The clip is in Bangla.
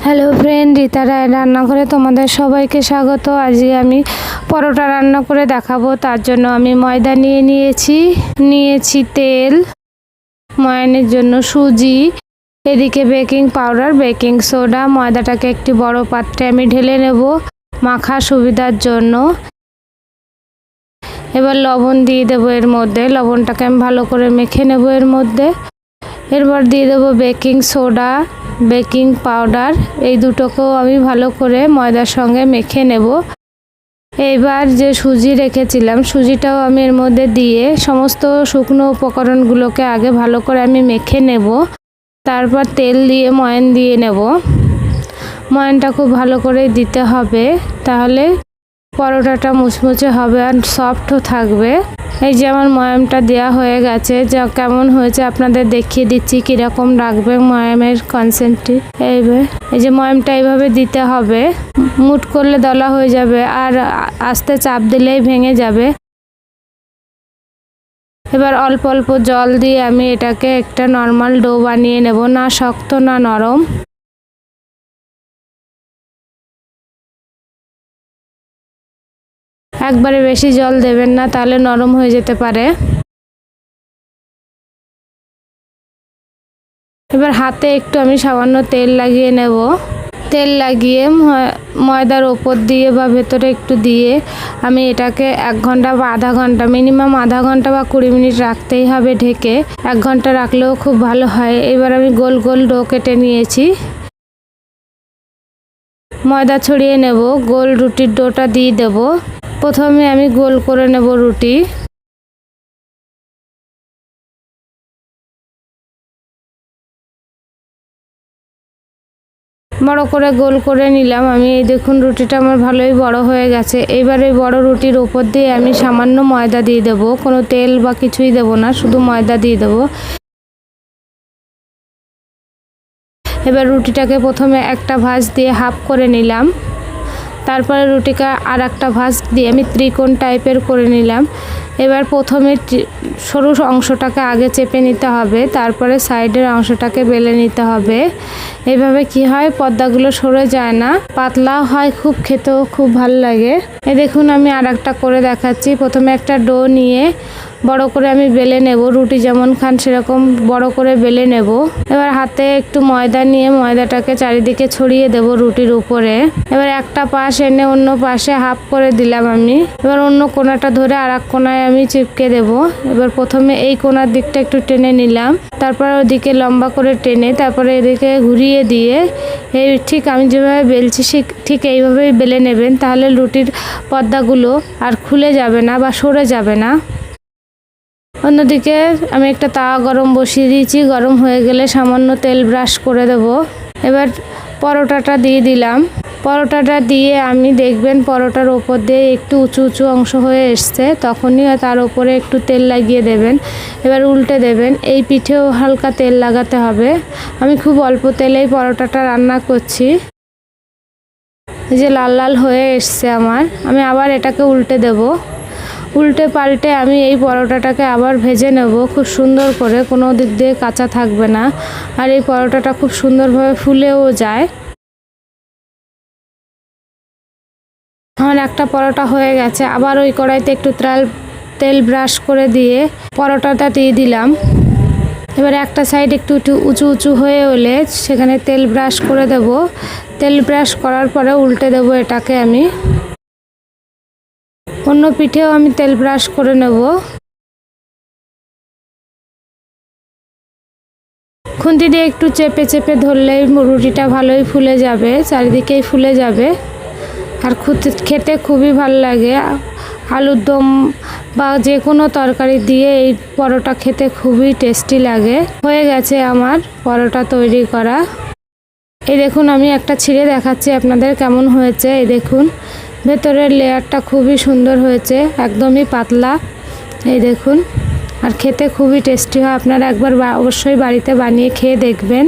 হ্যালো ফ্রেন্ড, রিতা রান্নাঘরে তোমাদের সবাইকে স্বাগত। আজকে আমি পরোটা রান্না করে দেখাবো। তার জন্য আমি ময়দা নিয়েছি তেল, ময়ানের জন্য সুজি, এদিকে বেকিং পাউডার, বেকিং সোডা। ময়দাটাকে একটি বড় পাত্রে আমি ঢেলে নেব মাখা সুবিধার জন্য। এবার লবণ দিয়ে দেবো এর মধ্যে। লবণটাকে আমি ভালো করে মেখে নেব এর মধ্যে। এরপর দিয়ে দেবো বেকিং সোডা, বেকিং পাউডার। এই দুটোকেও আমি ভালো করে ময়দার সঙ্গে মেখে নেব। এইবার যে সুজি রেখেছিলাম, সুজিটাও আমি এর মধ্যে দিয়ে সমস্ত শুকনো উপকরণগুলোকে আগে ভালো করে আমি মেখে নেব। তারপর তেল দিয়ে ময়ান দিয়ে নেব। ময়ানটা খুব ভালো করে দিতে হবে, তাহলে পরোটাটা মুচমুচে হবে আর সফটও থাকবে। এই যে আমার ময়ামটা দেওয়া হয়ে গেছে, যা কেমন হয়েছে আপনাদের দেখিয়ে দিচ্ছি কীরকম রাখবে ময়ামের কনসেন্ট্রি। এই যে ময়ামটা এইভাবে দিতে হবে, মুট করলে দলা হয়ে যাবে আর আস্তে চাপ দিলেই ভেঙে যাবে। এবার অল্প অল্প জল দিয়ে আমি এটাকে একটা নর্মাল ডো বানিয়ে নেব, না শক্ত না নরম। একবারে বেশি জল দেবেন না, তাহলে নরম হয়ে যেতে পারে। এবার হাতে একটু আমি সামান্য তেল লাগিয়ে নেব। তেল লাগিয়ে ময়দার ওপর দিয়ে বা ভেতরে একটু দিয়ে আমি এটাকে 1 ঘন্টা বা আধা ঘন্টা, মিনিমাম আধা ঘন্টা বা 20 মিনিট রাখতেই হবে ঢেকে। 1 ঘন্টা রাখলেও খুব ভালো হয়। এবার আমি গোল গোল ডো কেটে নিয়েছি। ময়দা ছড়িয়ে নেব, গোল রুটির ডোটা দিয়ে দেব। প্রথমে আমি গোল করে নেব রুটি। বড় করে গোল করে নিলাম আমি। এই দেখুন রুটিটা আমার ভালোই বড় হয়ে গেছে। এবার এই বড় রুটির উপর দিয়ে আমি সামান্য ময়দা দিয়ে দেব। কোনো তেল বা কিছুই দেব না, শুধু ময়দা দিয়ে দেব। এবার রুটিটাকে প্রথমে একটা ভাঁজ দিয়ে হাফ করে নিলাম। তারপরে রুটিকে আর একটা ভাঁজ দিয়ে আমি ত্রিকোণ টাইপের করে নিলাম। এবার প্রথমে সরু অংশটাকে আগে চেপে নিতে হবে, তারপরে সাইডের অংশটাকে বেলে নিতে হবে। এইভাবে কি হয়, পর্দাগুলো সরে যায় না, পাতলাও হয়, খুব খেতেও খুব ভালো লাগে। দেখুন আমি আর একটা করে দেখাচ্ছি। প্রথমে একটা ডো নিয়ে বড় করে আমি বেলে নেব, রুটি যেমন খান সেরকম বড় করে বেলে নেব। এবার হাতে একটু ময়দা নিয়ে ময়দাটাকে চারিদিকে ছড়িয়ে দেব রুটির উপরে। এবার একটা পাশ এনে অন্য পাশে হাফ করে দিলাম আমি। এবার অন্য কোণাটা ধরে আর এক কোণায় আমি চিপকে দেব। এবার প্রথমে এই কোণার দিকটা একটু টেনে নিলাম, তারপর ওদিকে লম্বা করে টেনে তারপরে এদিকে ঘুরিয়ে দিয়ে এই ঠিক আমি যেভাবে বেলছি ঠিক এইভাবেই বেলে নেবেন, তাহলে রুটির পর্দাগুলো আর খুলে যাবে না বা সরে যাবে না। অন্যদিকে আমি একটা তাওয়া গরম বসিয়ে দিয়েছি। গরম হয়ে গেলে সামান্য তেল ব্রাশ করে দেব। এবার পরোটাটা দিয়ে দিলাম। পরোটাটা দিয়ে আমি দেখবেন পরোটার ওপর দিয়ে একটু উঁচু উঁচু অংশ হয়ে এসছে, তখনই তার উপরে একটু তেল লাগিয়ে দেবেন। এবার উল্টে দেবেন। এই পিঠেও হালকা তেল লাগাতে হবে। আমি খুব অল্প তেলেই পরোটাটা রান্না করছি। এই যে লাল লাল হয়ে এসছে আমার, আমি আবার এটাকে উল্টে দেব। উল্টে পাল্টে আমি এই পরোটাটাকে আবার ভেজে নেব খুব সুন্দর করে, কোনো দিক দিয়ে কাঁচা থাকবে না। আর এই পরোটাটা খুব সুন্দরভাবে ফুলেও যায়। আমার একটা পরোটা হয়ে গেছে। আবার ওই কড়াইতে একটু তেল ব্রাশ করে দিয়ে পরোটাটা দিয়ে দিলাম। এবার একটা সাইড একটু উঁচু উঁচু হয়ে এলে সেখানে তেল ব্রাশ করে দেব। তেল ব্রাশ করার পরে উল্টে দেব এটাকে আমি। অন্য পিঠেও আমি তেল ব্রাশ করে নেব। খুন্তি দিয়ে একটু চেপে চেপে ধরলেই রুটিটা ভালোই ফুলে যাবে, চারিদিকেই ফুলে যাবে। আর খেতে খুবই ভালো লাগে। আলুর দম বা যে কোনো তরকারি দিয়ে এই পরোটা খেতে খুবই টেস্টি লাগে। হয়ে গেছে আমার পরোটা তৈরি করা। এই দেখুন আমি একটা ছিঁড়ে দেখাচ্ছি আপনাদের কেমন হয়েছে। এই দেখুন ভেতরের লেয়ারটা খুবই সুন্দর হয়েছে, একদমই পাতলা। এই দেখুন, আর খেতে খুবই টেস্টি হয়। আপনারা একবার অবশ্যই বাড়িতে বানিয়ে খেয়ে দেখবেন।